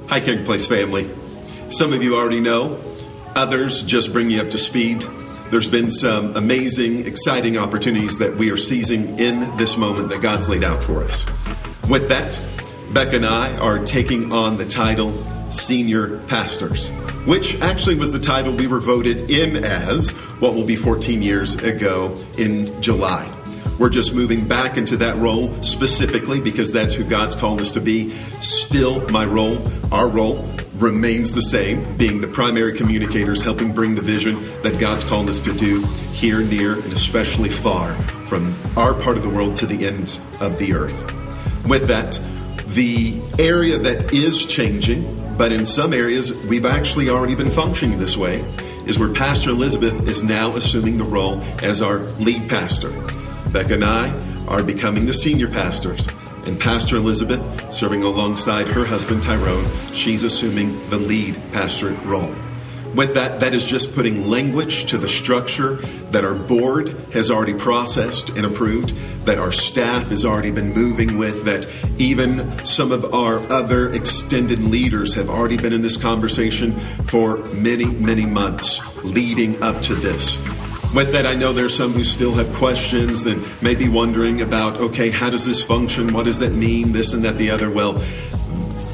Hi, King Place family. Some of you already know. Others just bring you up to speed. There's been some amazing, exciting opportunities that we are seizing in this moment that God's laid out for us. With that, Becca and I are taking on the title Senior Pastors, which actually was the title we were voted in as what will be 14 years ago in July. We're just moving back into that role specifically because that's who God's called us to be. Still, my role, our role, remains the same, being the primary communicators, helping bring the vision that God's called us to do here, near, and especially far from our part of the world to the ends of the earth. With that, the area that is changing, but in some areas we've actually already been functioning this way, is where Pastor Elizabeth is now assuming the role as our lead pastor. Becca and I are becoming the senior pastors, and Pastor Elizabeth, serving alongside her husband Tyrone, she's assuming the lead pastorate role. With that, that is just putting language to the structure that our board has already processed and approved, that our staff has already been moving with, that even some of our other extended leaders have already been in this conversation for many, many months leading up to this. With that, I know there's some who still have questions and may be wondering about, okay, how does this function? What does that mean? This and that, the other. Well,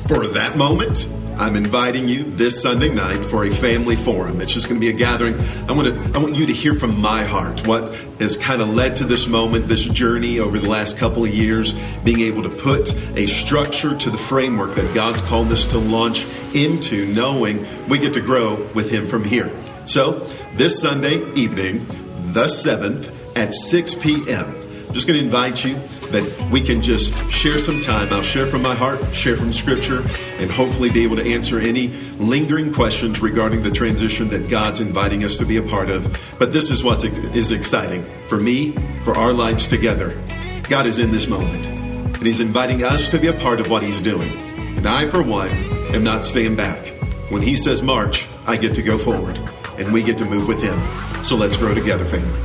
for that moment, I'm inviting you this Sunday night for a family forum. It's just going to be a gathering. I want you to hear from my heart what has kind of led to this moment, this journey over the last couple of years, being able to put a structure to the framework that God's called us to launch into, knowing we get to grow with Him from here. So this Sunday evening, the 7th at 6 p.m., I'm just going to invite you that we can just share some time. I'll share from my heart, share from Scripture, and hopefully be able to answer any lingering questions regarding the transition that God's inviting us to be a part of. But this is what is exciting for me, for our lives together. God is in this moment, and He's inviting us to be a part of what He's doing. And I, for one, am not staying back. When He says march, I get to go forward, and we get to move with Him. So let's grow together, family.